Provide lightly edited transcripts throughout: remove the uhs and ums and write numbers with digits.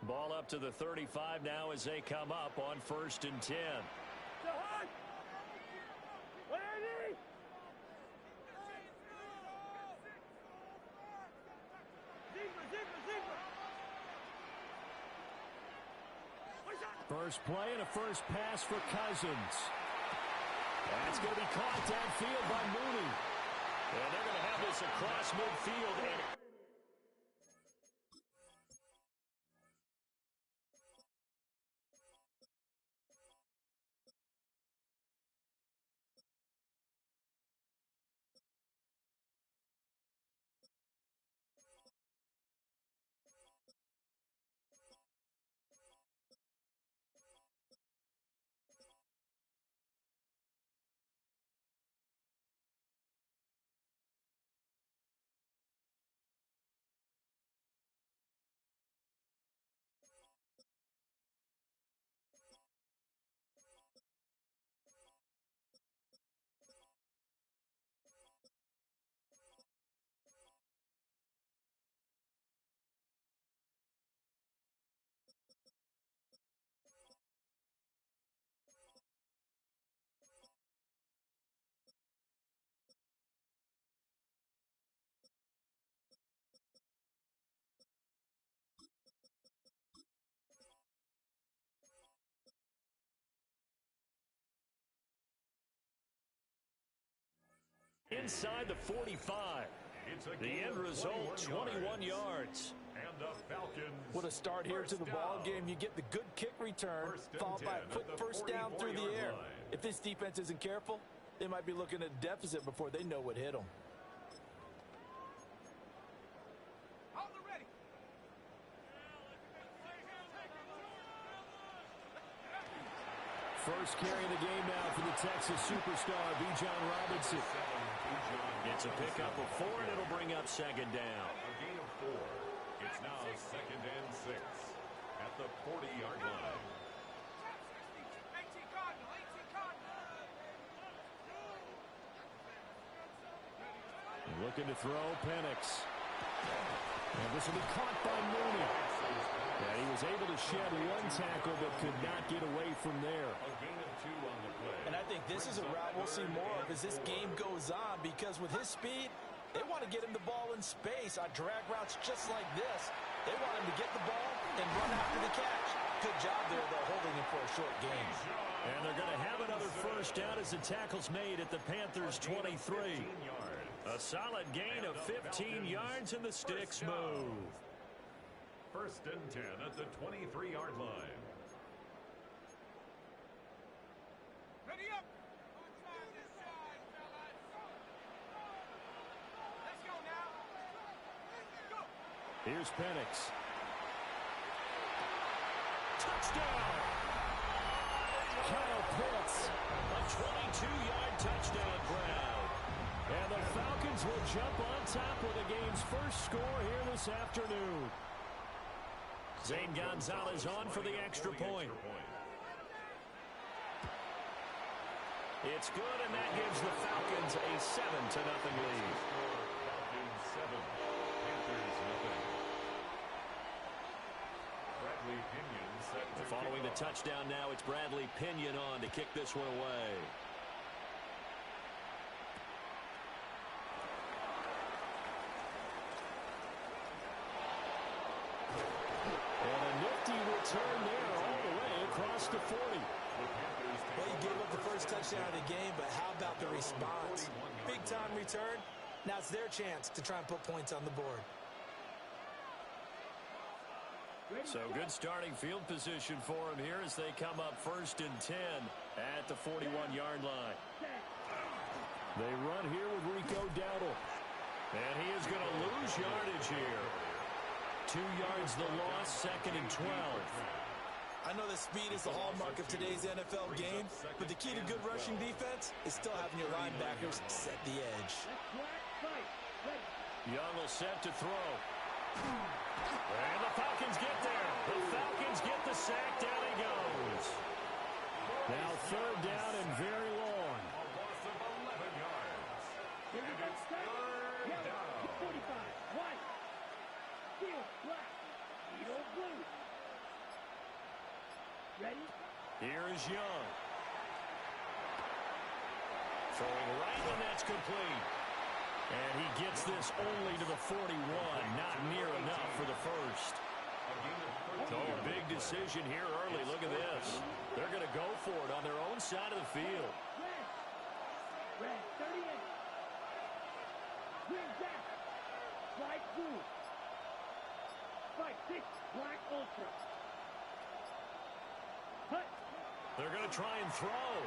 Ball up to the 35 now as they come up on 1st and 10. First play and a first pass for Cousins. That's going to be caught downfield by Mooney. And they're going to have this across midfield. And inside the 45. The end result, 21 yards. And the Falcons. What a start here to the ball game. You get the good kick return, followed by a quick first down through the air. If this defense isn't careful, they might be looking at a deficit before they know what hit them. First carry of the game now for the Texas superstar, Bijan Robinson. It's a pickup of 4, and it'll bring up 2nd down. A gain of 4. It's now 2nd and 6 at the 40-yard line. Looking to throw, Penix. And this will be caught by Mooney. And he was able to shed one tackle but could not get away from there. A gain of 2 on the play. And I think this is a route we'll see more of as this game goes on, because with his speed, they want to get him the ball in space on drag routes just like this. They want him to get the ball and run after the catch. Good job there, though, holding him for a short gain. And they're going to have another first down as the tackle's made at the Panthers' 23. A solid gain of 15 yards, and the sticks move. 1st and 10 at the 23-yard line. Ready up. Let's go now. Go. Here's Penix. Touchdown! Kyle Pitts, a 22-yard touchdown grab. And the Falcons will jump on top with the game's first score here this afternoon. Zane Gonzalez on for the extra point. It's good, and that gives the Falcons a 7-0 lead. Falcons 7, Panthers nothing. Bradley Pinion set to Following the touchdown now, it's Bradley Pinion on to kick this one away. Return there all the way across the 40. Well, you gave up the first touchdown of the game, but how about the response? Big-time return. Now it's their chance to try and put points on the board. So good starting field position for them here as they come up 1st and 10 at the 41-yard line. They run here with Rico Dowdle. And he is going to lose yardage here. 2 yards the loss, 2nd and 12. I know that speed is the hallmark of today's NFL game, but the key to good rushing defense is still having your linebackers set the edge. Young will set to throw. And the Falcons get there. The Falcons get the sack. Down he goes. Now 3rd down and very long. a loss of 11 yards. And it's 3rd down. 45, white, field, black, field, blue. Here is Young. Throwing right, and that's complete. And he gets this only to the 41. Not near enough for the first. So a big decision here early. Look at this. They're going to go for it on their own side of the field. Red 38. Green back. White blue. White 6. Black ultra. Hut. They're going to try and throw.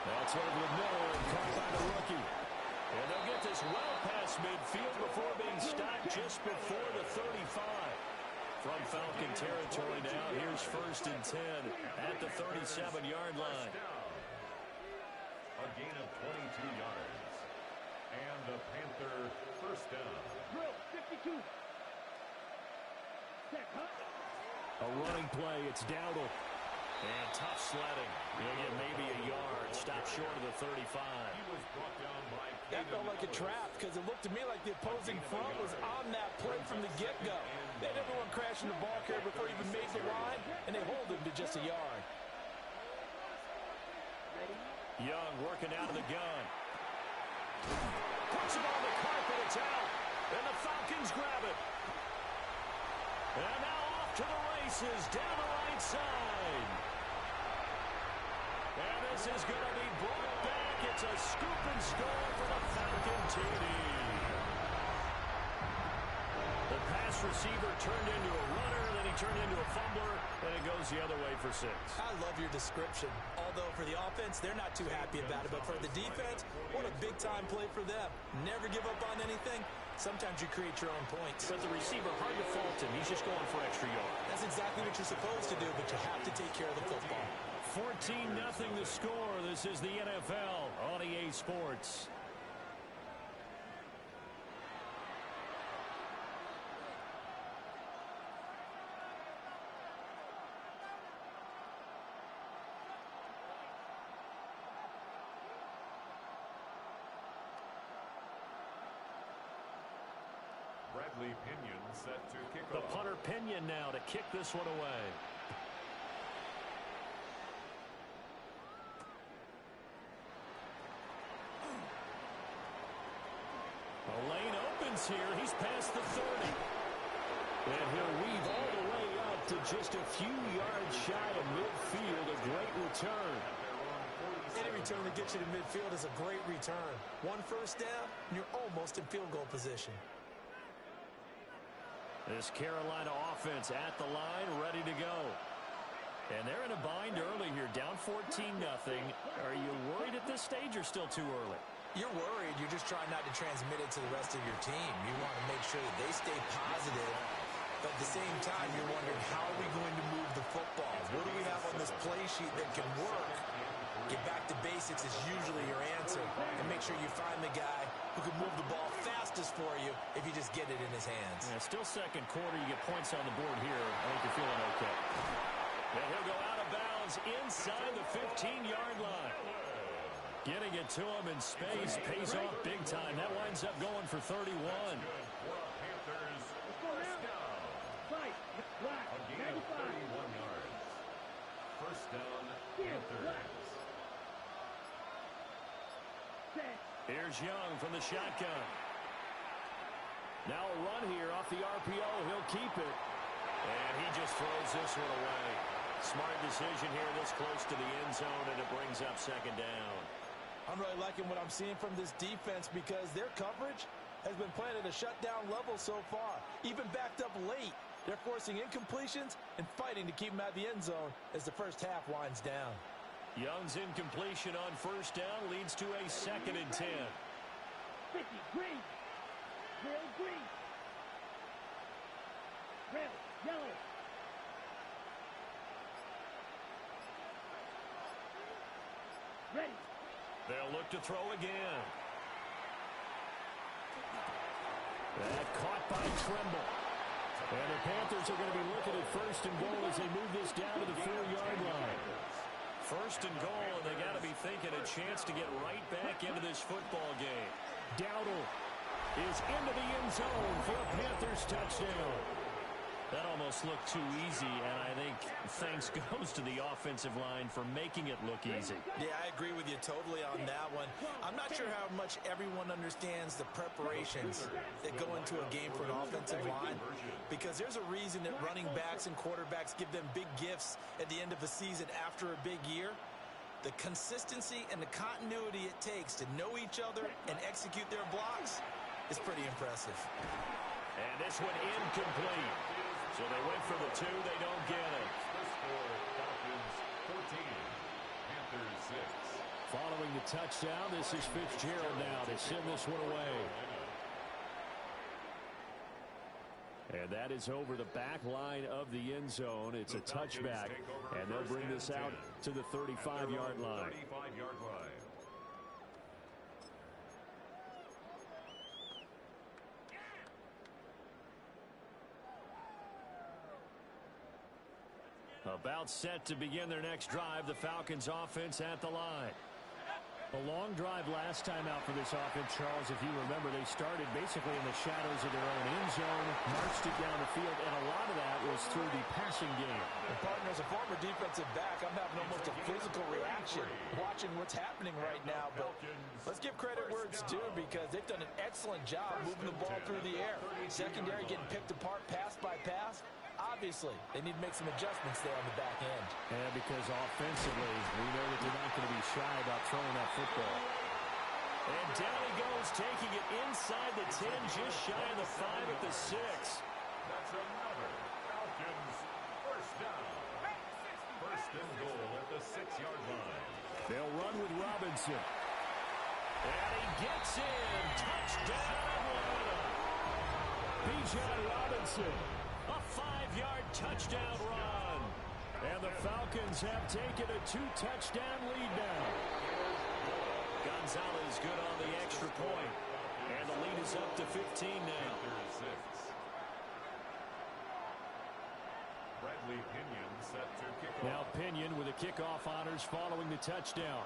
That's over the middle and caught by the rookie. And they'll get this well past midfield before being stopped just before the 35. From Falcon territory now, here's 1st and 10 at the 37-yard line. A gain of 22 yards. And the Panther first down. Drill 52. Set hut. A running play, it's Dowdle. And tough sledding. He'll get maybe a yard. Stop short of the 35. He was brought down by That felt like a trap because it looked to me like the opposing front was on that play from the get-go. They had everyone crashing the ball carrier before he even made the line, and they hold him to just a yard. Young working out of the gun. Puts him on the carpet. It's out. And the Falcons grab it. And now off to the races down the right side. And this is going to be brought back. It's a scoop and score for the Falcon TD. The pass receiver turned into a runner, then he turned into a fumbler, and it goes the other way for 6. I love your description. Although for the offense, they're not too happy about it. But for the defense, what a big-time play for them. Never give up on anything. Sometimes you create your own points. But the receiver, hard to fault him. He's just going for extra yards. That's exactly what you're supposed to do, but you have to take care of the football. 14-0 the score. This is the NFL on EA Sports. Bradley Pinion set to kick The off. punter Pinion now to kick this one away. A lane opens here. He's past the 30. And he'll weave all the way up to just a few yards shy of midfield. A great return. Any return that gets you to midfield is a great return. One first down, and you're almost in field goal position. This Carolina offense at the line, ready to go. And they're in a bind early here, down 14-0. Are you worried at this stage or still too early? You're worried. You're just trying not to transmit it to the rest of your team. You want to make sure that they stay positive. But at the same time, you're wondering, how are we going to move the football? What do we have on this play sheet that can work? Get back to basics is usually your answer. And make sure you find the guy who can move the ball fastest for you if you just get it in his hands. Yeah, still second quarter. You get points on the board here. I think you're feeling okay. And he'll go out of bounds inside the 15-yard line. Getting it to him in space pays off big time. That winds up going for 31. Panthers first down. A gain of 31 yards. First down, Panthers. Here's Young from the shotgun. Now a run here off the RPO. He'll keep it. And he just throws this one away. Smart decision here this close to the end zone, and it brings up second down. I'm really liking what I'm seeing from this defense because their coverage has been playing at a shutdown level so far. Even backed up late, they're forcing incompletions and fighting to keep them out of the end zone as the first half winds down. Young's incompletion on first down leads to a 2nd and 10. 50, green. Real green. Red, yellow. Ready. They'll look to throw again. That caught by Trimble. And the Panthers are going to be looking at 1st and goal as they move this down to the 4-yard line. 1st and goal, and they got to be thinking a chance to get right back into this football game. Dowdle is into the end zone for a Panthers touchdown. That almost looked too easy, and I think thanks goes to the offensive line for making it look easy. Yeah, I agree with you totally on that one. I'm not sure how much everyone understands the preparations that go into a game for an offensive line, because there's a reason that running backs and quarterbacks give them big gifts at the end of the season after a big year. The consistency and the continuity it takes to know each other and execute their blocks is pretty impressive. And this one incomplete. So they went for the 2, they don't get it. Falcons 14, Panthers 6. Following the touchdown, this is Fitzgerald now to send this one away. And that is over the back line of the end zone. It's a touchback, and they'll bring this out to the 35-yard line. 35-yard line. About set to begin their next drive, the Falcons offense at the line. A long drive last time out for this offense, Charles. If you remember, they started basically in the shadows of their own end zone, marched it down the field, and a lot of that was through the passing game. And partner, as a former defensive back, I'm having almost a physical reaction watching what's happening right now. But let's give credit where it's due, because they've done an excellent job moving the ball through the air. Secondary getting picked apart pass by pass. Obviously, they need to make some adjustments there on the back end. Yeah, because offensively, we know that they're not going to be shy about throwing that football. And down he goes, taking it inside the 10, just shy of the 5 at the 6. That's another Falcons first down. First and goal at the 6-yard line. They'll run with Robinson. And he gets in. Touchdown, Atlanta. Bijan Robinson. A 5-yard touchdown run. And the Falcons have taken a 2-touchdown lead now. Gonzalez good on the extra point. And the lead is up to 15 now. Bradley Pinion set to kick off. Now Pinion with the kickoff honors following the touchdown.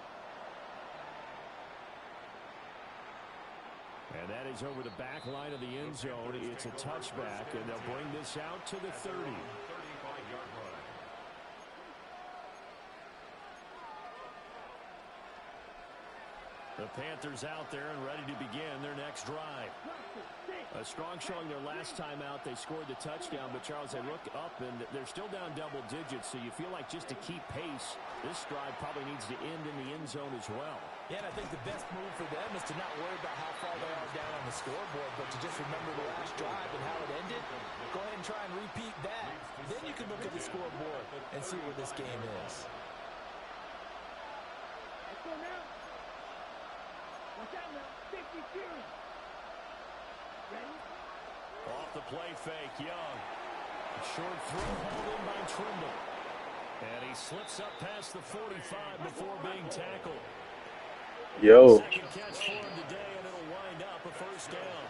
And that is over the back line of the end zone. It's a touchback, and they'll bring this out to the 30. 35-yard line. The Panthers out there and ready to begin their next drive. A strong showing their last time out. They scored the touchdown, but Charles, they look up and they're still down double digits, so you feel like just to keep pace, this drive probably needs to end in the end zone as well. Yeah, and I think the best move for them is to not worry about how far they are down on the scoreboard, but to just remember the last drive and how it ended. Go ahead and try and repeat that. Then you can look at the scoreboard and see where this game is. Let's go now. Watch out now. 50 Fury. Ready? Off the play fake, Young. Short throw hauled in by Trimble. And he slips up past the 45 before being tackled. Yo. Second catch for him today, and it'll wind up a first down.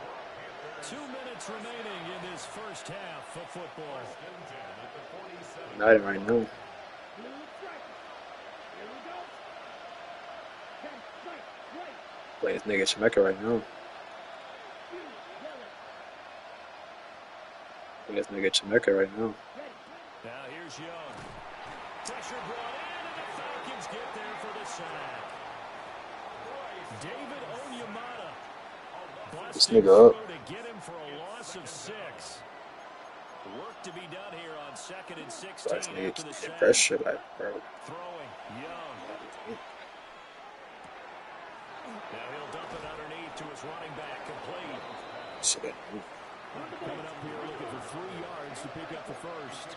2 minutes remaining in this first half of football. Not even right now. Here we go. 10, right. Play this nigga Shemeka right now. Play this nigga Shemeka right now. Now here's Young. Pressure brought in, and the Falcons get there for the sack. David Onyemata This busting nigga up. through to get him for a loss of 6. Work to be done here on 2nd and 16 Last nigga after the keep sack. pressure, like, bro. Throwing, Young. Now he'll dump it underneath to his running back, complete. Shit. Coming up here looking for 3 yards to pick up the first.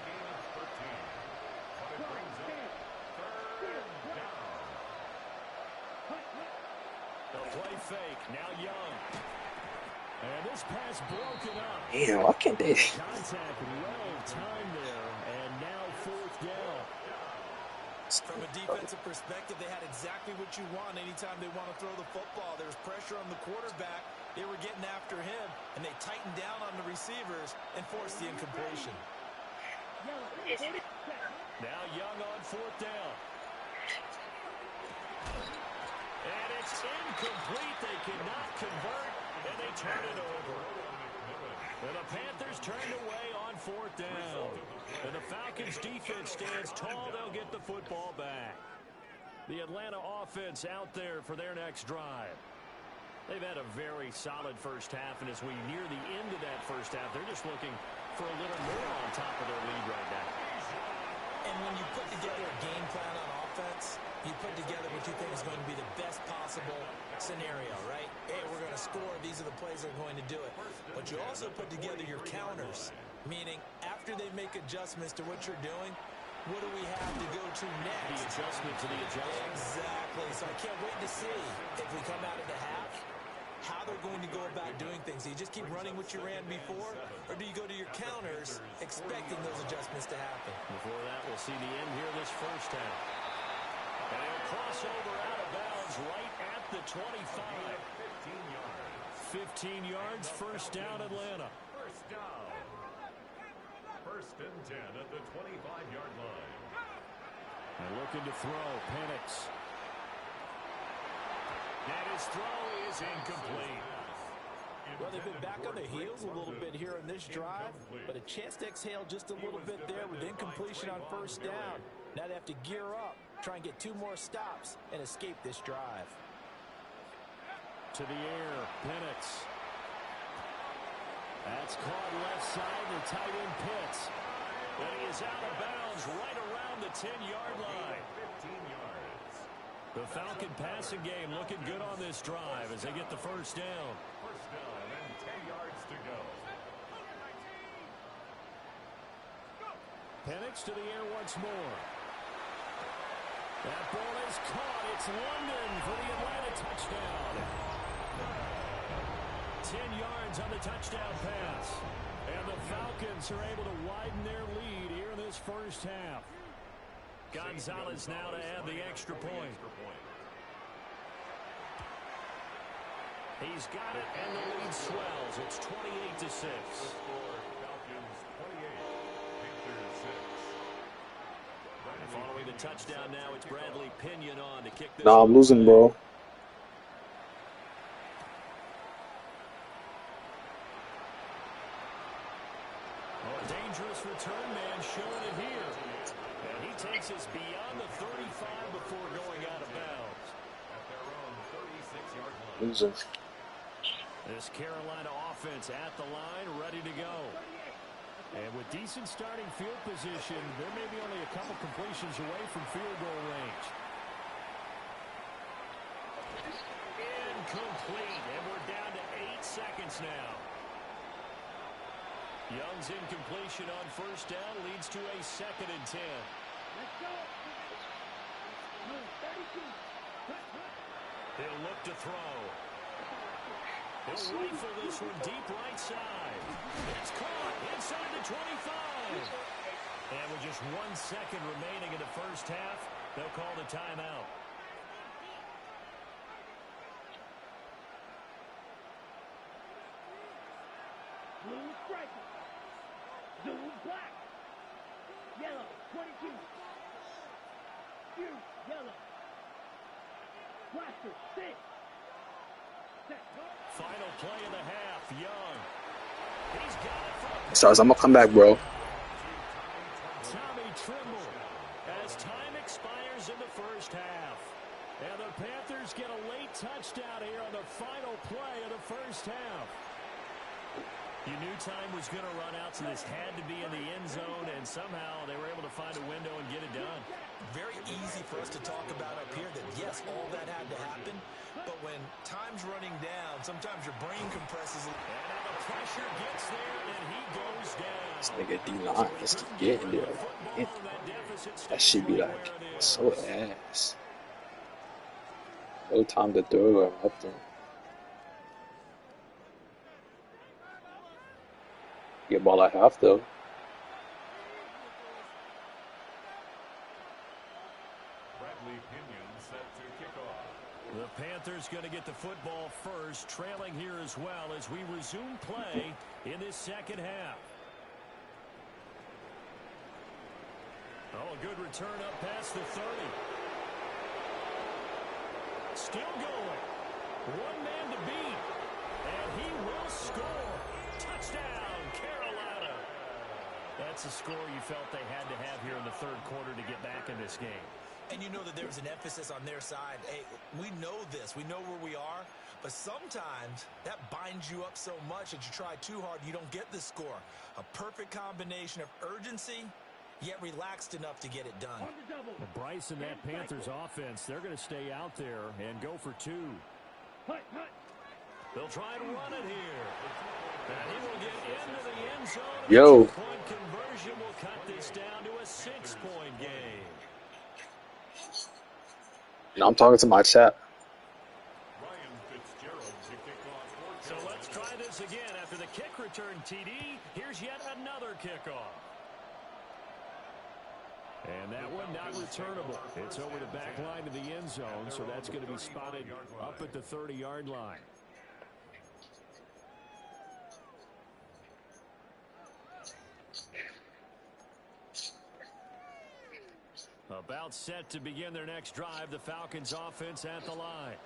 The play fake, now Young. And this pass broken up. Damn, why can't they? Contact, well timed there, and now 4th down. From a defensive perspective, they had exactly what you want anytime they want to throw the football. There was pressure on the quarterback. They were getting after him, and they tightened down on the receivers and forced the incompletion. Now Young on 4th down. And it's incomplete. They cannot convert, and they turn it over. And the Panthers turned away on 4th down. And the Falcons defense stands tall. They'll get the football back. The Atlanta offense out there for their next drive. They've had a very solid first half, and as we near the end of that first half, they're just looking for a little more on top of their lead right now. And when you put together a game plan on offense, you put together what you think is going to be the best possible scenario, right? Hey, we're going to score. These are the plays that are going to do it. But you also put together your counters, meaning after they make adjustments to what you're doing, what do we have to go to next? The adjustment to the adjustment. Exactly. So I can't wait to see if we come out of the half, how they're going to go about doing things. Do you just keep running what you ran before, or do you go to your counters expecting those adjustments to happen? Before that, we'll see the end here this first half. And he'll cross over out of bounds right at the 25. 15 yards, first down, Atlanta. First down. First and 10 at the 25-yard line. And looking to throw, Penix. And his throw is incomplete. Well, they've been back on their heels a little bit here in this drive, but a chance to exhale just a little bit there with incompletion on first down. Now they have to gear up, try and get 2 more stops, and escape this drive. To the air, Penix. That's caught left side, the tight end Pitts. And he is out of bounds right around the 10-yard line. 15 yards. The Falcon passing game looking good on this drive as they get the first down. First down and 10 yards to go. Penix to the air once more. That ball is caught. It's London for the Atlanta touchdown. 10 yards on the touchdown pass. And the Falcons are able to widen their lead here in this first half. Gonzalez now to add the extra point. He's got it, and the lead swells. It's 28-6. Falcons 28, Panthers 6. Following the touchdown now, it's Bradley Pinion on to kick this. Nah, I'm losing, bro. A dangerous return man showing it here. And he takes us beyond the 35 before going out of bounds. At their own 36-yard line. Losing. This Carolina offense at the line, ready to go. And with decent starting field position, there may be only a couple completions away from field goal range. Incomplete, and we're down to 8 seconds now. Young's incompletion on first down leads to a 2nd and 10. Let's go. Move, 32. He'll look to throw. He'll rifle this one deep right side. It's caught inside the 25. And with just 1 second remaining in the first half, they'll call the timeout. Blue striker. Blue black. Yellow, 22. Blue, yellow. Blaster, 6. Set, go. Final play of the half, Young. He's got it from Stars, I'm gonna come back, bro. Tommy Tremble as time expires in the first half. And the Panthers get a late touchdown here on the final play of the first half. You knew time was going to run out, so this had to be in the end zone, and somehow they were able to find a window and get it done. Very easy for us to talk about up here that, yes, all that had to happen, but when time's running down, sometimes your brain compresses. And now the pressure gets there, and he goes down. This nigga D-line just keep getting there. Man, that should be like so ass. No time to throw or nothing. Get ball at half though. Bradley Pinion set to kick off. The Panthers going to get the football first, trailing here as well as we resume play in this second half. Oh, a good return up past the 30. Still going. One man to beat. And he will score. Touchdown, Carolina. That that's the score you felt they had to have here in the third quarter to get back in this game. And you know that there was an emphasis on their side. Hey, we know this. We know where we are. But sometimes that binds you up so much that you try too hard, you don't get the score. A perfect combination of urgency, yet relaxed enough to get it done. Well, Bryce and that Panthers offense, they're going to stay out there and go for two. They'll try to run it here. And he will get into the end zone. Yo. Two-point conversion will cut this down to a 6-point game. I'm talking to my chat. Ryan Fitzgerald to kick off. So let's try this again. After the kick return TD, here's yet another kickoff. And that one not returnable. It's over the back line of the end zone, so that's going to be spotted up at the 30-yard line. About set to begin their next drive, the Falcons offense at the line.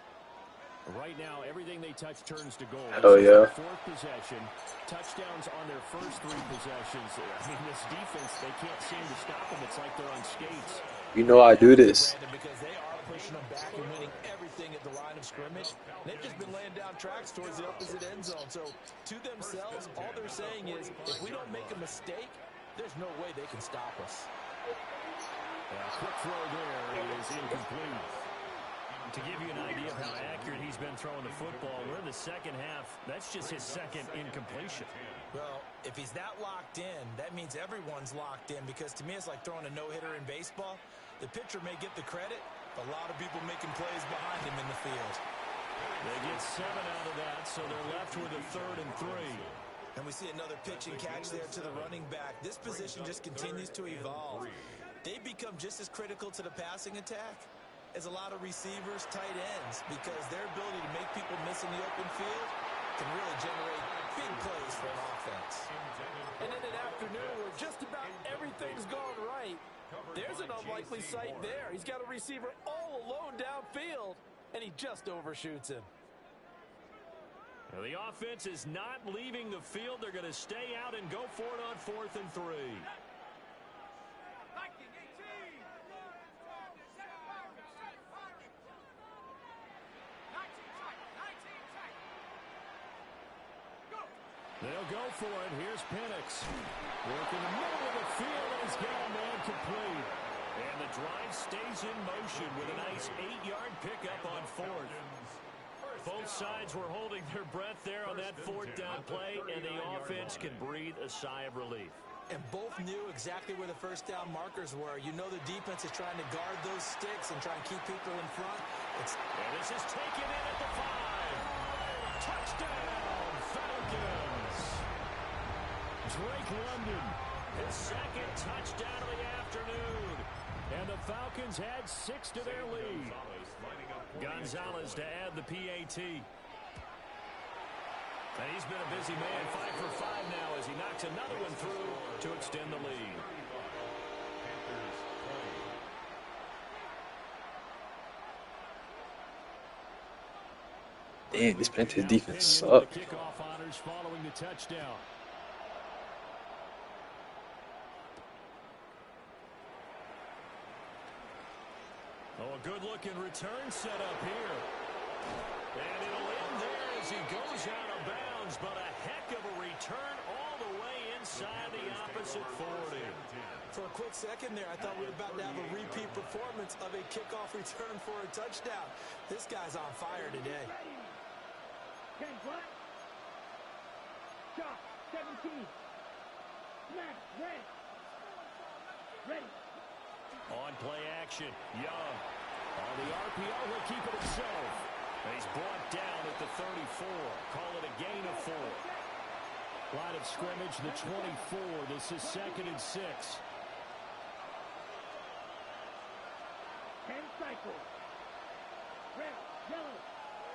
Right now, everything they touch turns to goal. Oh, yeah. Fourth possession, touchdowns on their first 3 possessions. I mean, this defense, they can't seem to stop them. It's like they're on skates. You know I do this. Because they are pushing them back and winning everything at the line of scrimmage. They've just been laying down tracks towards the opposite end zone. So to themselves, all they're saying is, if we don't make a mistake, there's no way they can stop us. Quick throw there is incomplete. To give you an idea of how accurate he's been throwing the football, we're in the second half. That's just his second incompletion. Well, if he's that locked in, that means everyone's locked in, because to me it's like throwing a no-hitter in baseball. The pitcher may get the credit, but a lot of people making plays behind him in the field. They get 7 out of that, so they're left with a 3rd and 3. And we see another pitch and catch there to the running back. This position just continues to evolve. They become just as critical to the passing attack as a lot of receivers, tight ends, because their ability to make people miss in the open field can really generate big plays for an offense. And in an afternoon where just about everything's going right, there's an unlikely sight there. He's got a receiver all alone downfield, and he just overshoots him. Well, the offense is not leaving the field. They're going to stay out and go for it on 4th and 3. They'll go for it. Here's Penix. Working the middle of the field, and he's got a man complete. And the drive stays in motion with a nice 8-yard pickup on 4th. Both sides were holding their breath there on that 4th down play, and the offense can breathe a sigh of relief. And both knew exactly where the first down markers were. You know the defense is trying to guard those sticks and try and keep people in front. And this is taken in at the 5. Touchdown, Falcons. Drake London, his 2nd touchdown of the afternoon. And the Falcons add 6 to their lead. Gonzalez to add the PAT. And he's been a busy man, 5 for 5 now as he knocks another one through to extend the lead. Damn, this Panthers defense sucks. Kickoff honors following the touchdown. Oh, a good-looking return set up here. And it'll end there as he goes out of bounds, but a heck of a return all the way inside the opposite 40. For a quick second there, I thought we were about to have a repeat performance of a kickoff return for a touchdown. This guy's on fire today. 10 black. Shot, 17. Snap, red. Ready. On play action, Young. On the RPO, he'll keep it himself. And he's brought down at the 34. Call it a gain of 4. Line of scrimmage, the 24. This is 2nd and 6. 10 cycles. Red, yellow,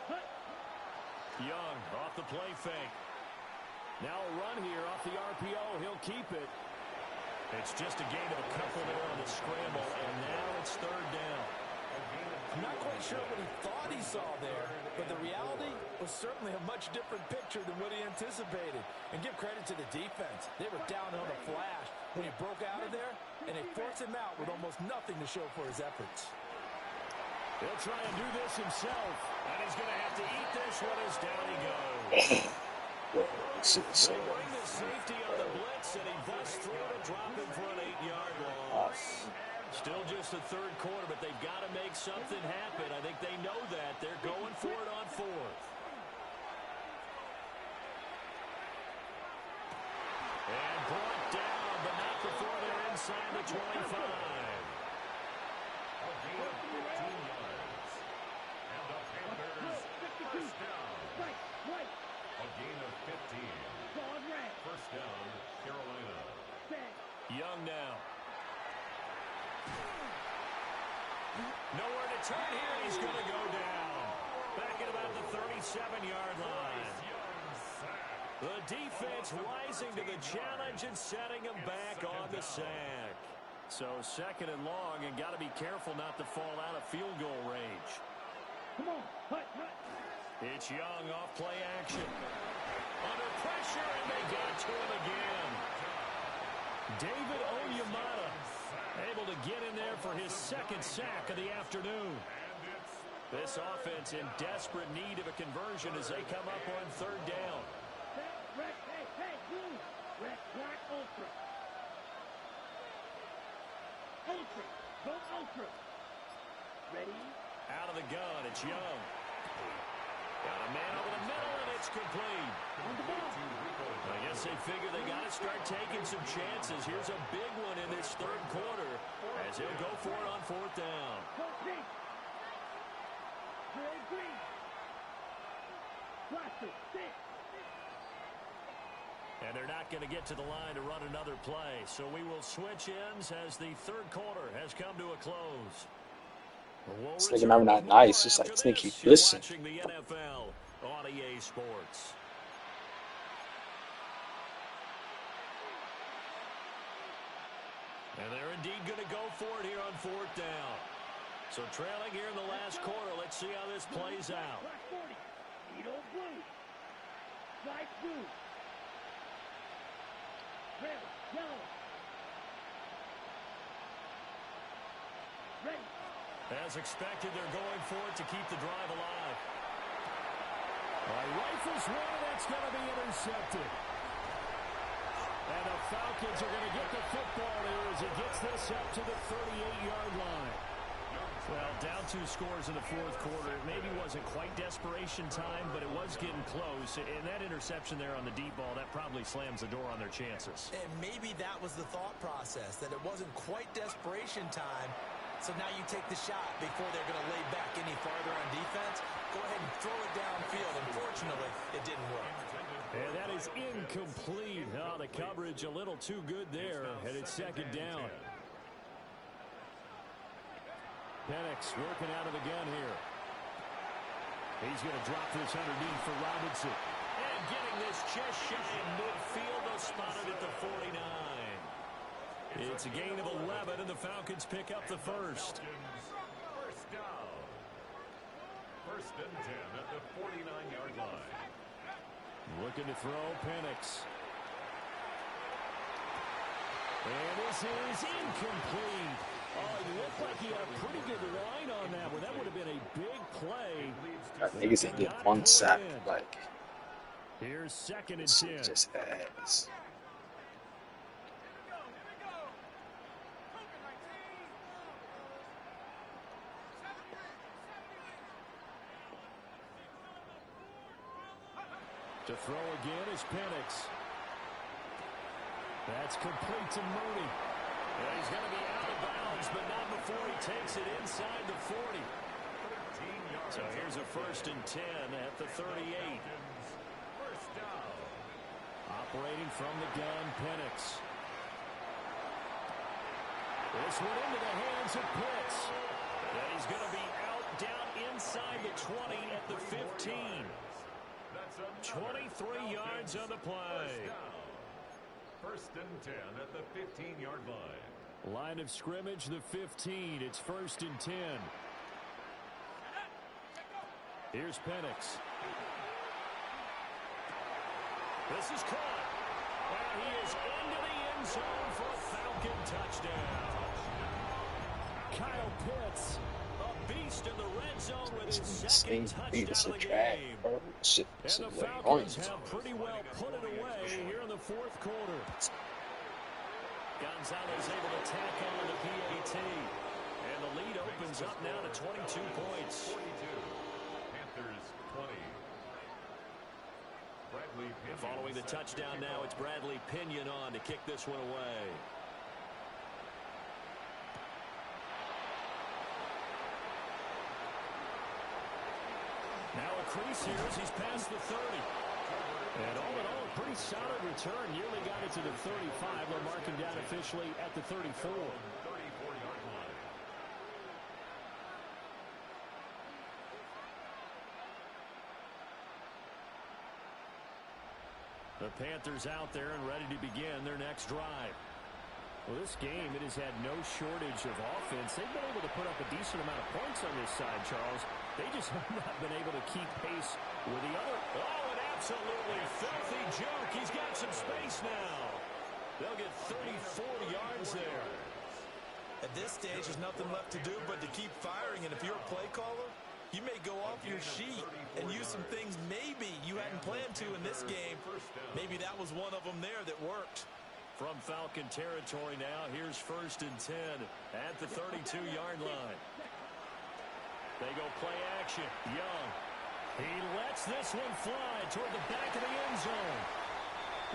cut. Young off the play fake. Now a run here off the RPO. He'll keep it. It's just a gain of a couple there on the scramble, and now it's 3rd down. I'm not quite sure what he thought he saw there, but the reality was certainly a much different picture than what he anticipated. And give credit to the defense. They were down on the flash. when he broke out of there, and they forced him out with almost nothing to show for his efforts. He'll try and do this himself, and he's going to have to eat this one as down he goes. They bring the safety on the blitz, and he busts through to drop him for an 8-yard loss. Still just the third quarter, but they've got to make something happen. I think they know that. They're going for it on fourth. And brought down, but not before they're inside the 25. A gain of 15 yards. And the Panthers first down. A gain of 15. First down, Carolina. Young now. Nowhere to turn here. He's going to go down. Back at about the 37-yard line. The defense rising to the challenge and setting him back on the sack. So second and long, and got to be careful not to fall out of field goal range. Come on, hut. It's Young off play action. Under pressure, and they get to him again. David Onyemata able to get in there for his second sack of the afternoon. This offense in desperate need of a conversion as they come up on third down. Hey, move. Red, black, ultra. Ultra. Go ultra. Ready? Out of the gun, it's Young. Got a man over the middle, and it's complete. On the ball. I guess they figure they got to start taking some chances. Here's a big one in this third quarter as he'll go for it on fourth down. Go pink. Red, green. Blaster, six. And they're not going to get to the line to run another play. So we will switch ends as the third quarter has come to a close. It's like I'm not nice, just like sneaky listen. Watching the NFL on EA Sports. And they're indeed going to go for it here on fourth down. So trailing here in the last quarter, let's see how this plays out. Black 40. Edo blue. Light blue. Red, yellow. Ready. As expected, they're going for it to keep the drive alive. Rifles one, that's going to be intercepted. And the Falcons are going to get the football here as it gets this up to the 38-yard line. Well, down 2 scores in the fourth quarter. It maybe wasn't quite desperation time, but it was getting close. And that interception there on the deep ball, that probably slams the door on their chances. And maybe that was the thought process, that it wasn't quite desperation time. So now you take the shot before they're going to lay back any farther on defense. Go ahead and throw it downfield. Unfortunately, it didn't work. And that is incomplete. Oh, the coverage a little too good there. And it's second down. Penix working out of the gun here. He's going to drop this underneath for Robinson. And getting this just shy in midfield. They'll spot it at the 49. It's a gain of 11, and the Falcons pick up the first. First down. First and 10 at the 49-yard line. Looking to throw, Penix. And this is incomplete. Oh, it looked like he had a pretty good line on that one. That would have been a big play. Niggas ain't get one sack. Like, here's second and 10. just ass. To throw again is Penix. That's complete to Mooney. Yeah, he's going to be out of bounds, but not before he takes it inside the 40. So here's a first and 10 at the 38. First down. Operating from the gun, Penix. This one into the hands of Pitts. And he's going to be out down inside the 20 at the 15. 23 yards on the play. First and 10 at the 15-yard line. Line of scrimmage, the 15. It's first and 10. Here's Penix. This is caught. And he is into the end zone for a Falcon touchdown. Kyle Pitts, a beast in the red zone with his second touchdown of the game. And the Falcons have pretty well put it away here in the fourth quarter. Gonzalez able to tack on the PAT. And the lead opens up now to 22 points. 42. Panthers 20. Bradley Pinion. Following the touchdown now, it's Bradley Pinion on to kick this one away. Now a crease here as he's past the 30. And all in all, a pretty solid return. Nearly got it to the 35. They'll mark him down officially at the 34. 34-yard line. The Panthers out there and ready to begin their next drive. Well, this game, it has had no shortage of offense. They've been able to put up a decent amount of points on this side, Charles. They just have not been able to keep pace with the other. Oh, an absolutely filthy juke. He's got some space now. They'll get 34 yards there. At this stage, there's nothing left to do but to keep firing. And if you're a play caller, you may go off your sheet and use some things maybe you hadn't planned to in this game. Maybe that was one of them there that worked. From Falcon territory now, here's 1st and 10 at the 32-yard line. They go play action. Young. He lets this one fly toward the back of the end zone.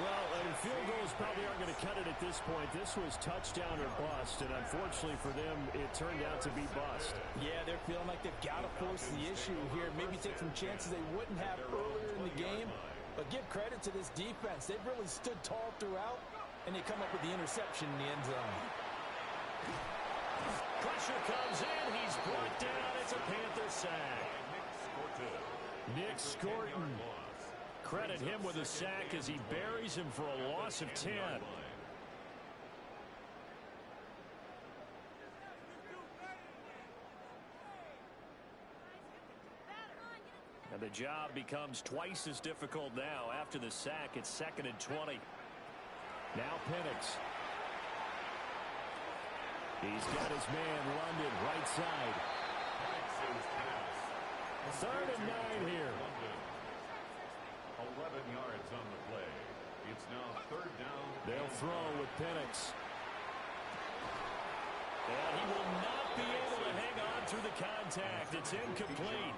Well, field goals probably aren't going to cut it at this point. This was touchdown or bust, and unfortunately for them, it turned out to be bust. Yeah, they're feeling like they've got to force the issue here. Maybe take some chances they wouldn't have earlier in the game. But give credit to this defense. They've really stood tall throughout, and they come up with the interception in the end zone. Pressure comes in. He's brought down. It's a Panther sack. Nick Scorton. Credit him with a sack as he buries him for a loss of 10. And the job becomes twice as difficult now. After the sack, it's 2nd and 20. Now Penix. He's got his man London right side. 3rd and 9 here. 11 yards on the play. It's now 3rd down. They'll throw with Penix. And he will not be able to hang on through the contact. It's incomplete.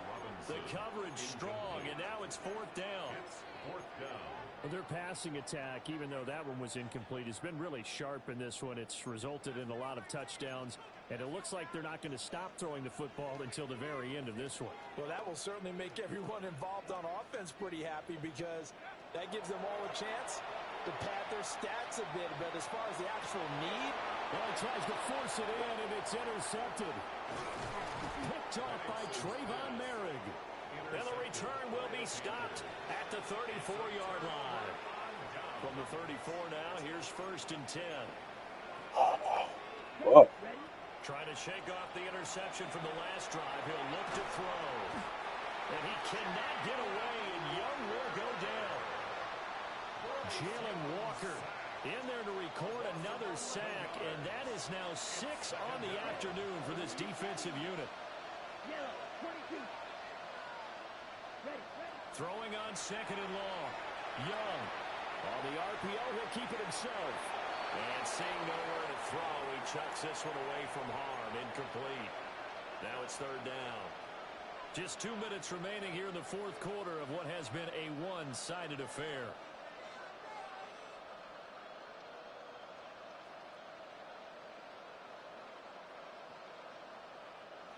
The coverage strong, and now it's 4th down. It's 4th down. Well, their passing attack, even though that one was incomplete, has been really sharp in this one. It's resulted in a lot of touchdowns, and it looks like they're not going to stop throwing the football until the very end of this one. Well, that will certainly make everyone involved on offense pretty happy because that gives them all a chance to pad their stats a bit. But as far as the actual need, well, he tries to force it in, and it's intercepted. Picked off by Trayvon Merrick. And the return will be stopped at the 34-yard line. From the 34 now, here's 1st and 10. What? Trying to shake off the interception from the last drive. He'll look to throw. And he cannot get away, and Young will go down. Jalen Walker in there to record another sack, and that is now 6 on the afternoon for this defensive unit. Throwing on 2nd and long. Young. On the RPO, he'll keep it himself. And seeing nowhere to throw, he chucks this one away from harm. Incomplete. Now it's 3rd down. Just 2 minutes remaining here in the 4th quarter of what has been a one-sided affair.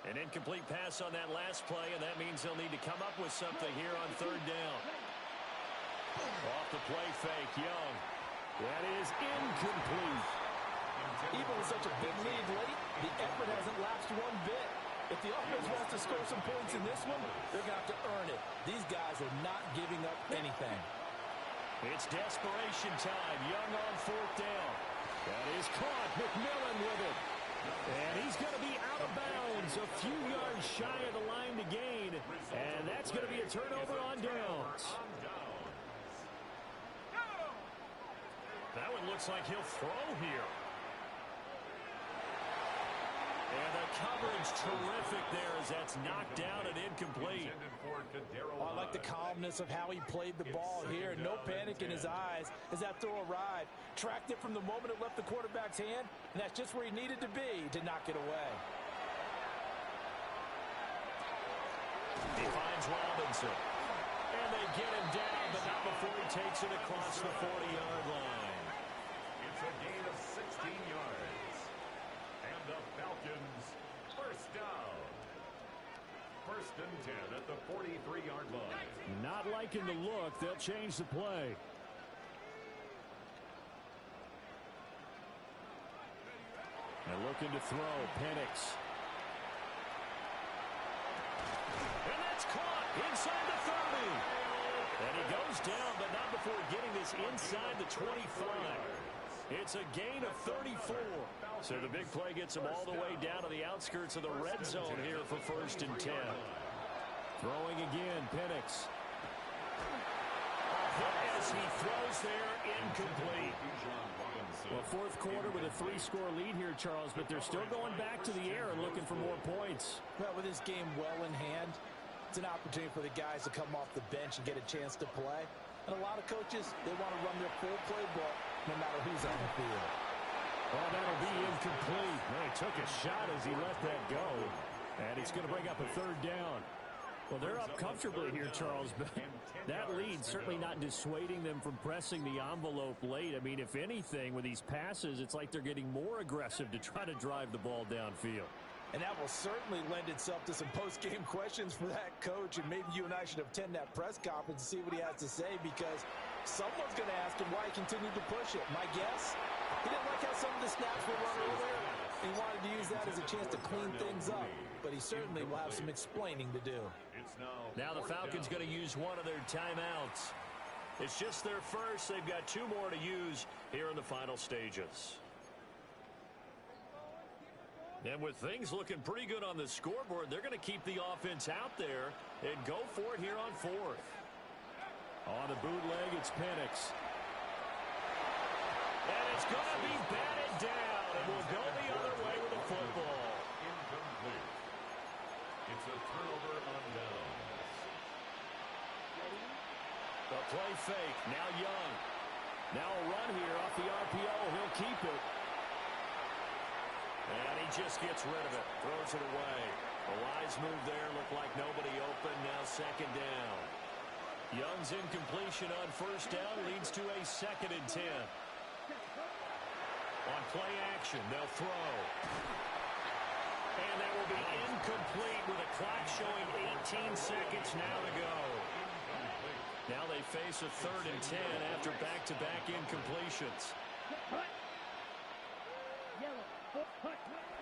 An incomplete pass on that last play, and that means they'll need to come up with something here on 3rd down. Off the play fake, Young. That is incomplete. even with such a big lead late, the effort hasn't lapsed one bit. If the offense wants to score some points in this one, they're going to have to earn it. These guys are not giving up anything. It's desperation time. Young on 4th down. That is caught. McMillan with it. And he's going to be out of bounds, a few yards shy of the line to gain. And that's going to be a turnover on downs. looks like he'll throw here. And the coverage terrific there as that's knocked down and incomplete. I like the calmness of how he played the ball here. No panic in his eyes as that throw arrived. Tracked it from the moment it left the quarterback's hand, and that's just where he needed to be to knock it away. He finds Robinson. And they get him down, but not before he takes it across the 40-yard line. It's a gain of 16 yards. And the Falcons first down. First and 10 at the 43-yard line. Not liking the look. They'll change the play. And looking to throw, Penix. And that's caught inside the 30. And he goes down, but not before getting this inside the 25. It's a gain of 34. So the big play gets him all the way down to the outskirts of the red zone here for first and 10. Throwing again, Penix. As he throws there, incomplete. Well, fourth quarter with a 3-score lead here, Charles, but they're still going back to the air and looking for more points. Well, with this game well in hand, it's an opportunity for the guys to come off the bench and get a chance to play. And a lot of coaches, they want to run their full playbook no matter who's on the field. Well, that'll be incomplete. Well, he took a shot as he let that go. And it's going to bring up a third down. Well, they're up comfortably here, Charles, but that lead certainly not dissuading them from pressing the envelope late. I mean, if anything, with these passes, it's like they're getting more aggressive to try to drive the ball downfield. And that will certainly lend itself to some post-game questions for that coach, and maybe you and I should attend that press conference and see what he has to say, because someone's going to ask him why he continued to push it. My guess, he didn't like how some of the snaps were run earlier. He wanted to use that as a chance to clean things up, but he certainly will have some explaining to do. Now the Falcons going to use one of their timeouts. It's just their first. They've got 2 more to use here in the final stages. And with things looking pretty good on the scoreboard, they're going to keep the offense out there and go for it here on 4th. On the bootleg, it's Penix. And it's going to be batted down, and we'll go the other way with the football. Incomplete. It's a turnover on downs. The play fake. Now Young. Now a run here off the RPO. He'll keep it. And he just gets rid of it. Throws it away. A wise move there. Looked like nobody open. Now second down. Young's incompletion on first down leads to a 2nd and 10. On play action, they'll throw. And that will be incomplete with a clock showing 18 seconds now to go. Now they face a 3rd and 10 after back-to-back incompletions.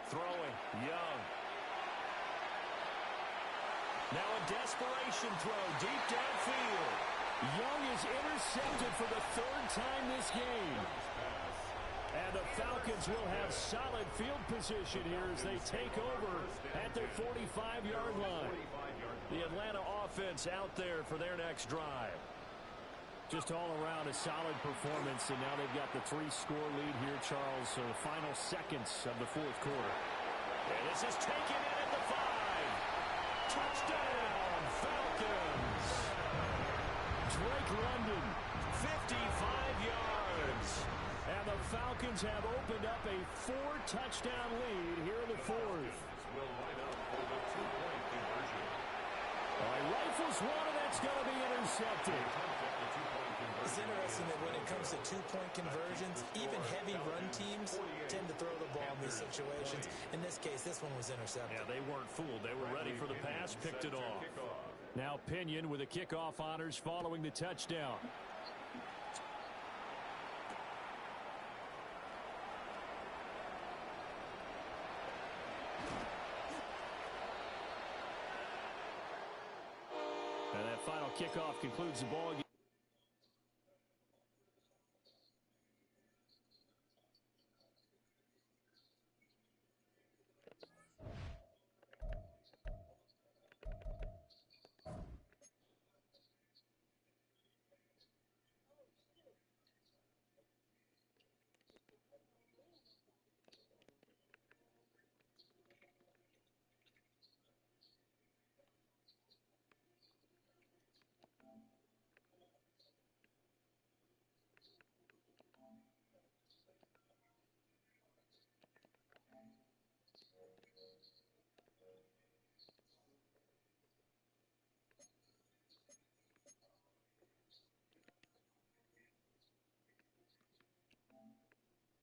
Throwing, Young. Now a desperation throw deep downfield. Young is intercepted for the 3rd time this game. And the Falcons will have solid field position here as they take over at their 45-yard line. The Atlanta offense out there for their next drive. Just all around a solid performance, and now they've got the 3-score lead here, Charles. So the final seconds of the 4th quarter. And this is taken in at the 5. Touchdown, Falcons. Drake London, 55 yards. And the Falcons have opened up a 4-touchdown lead here in the 4th. Will line up for the 2-point conversion. Rifles one, and that's going to be intercepted. It's interesting that when it comes to 2-point conversions, even heavy run teams tend to throw the ball in these situations. In this case, this one was intercepted. Yeah, they weren't fooled. They were ready for the pass, picked it off. Now Pinion with the kickoff honors following the touchdown. And that final kickoff concludes the ball game.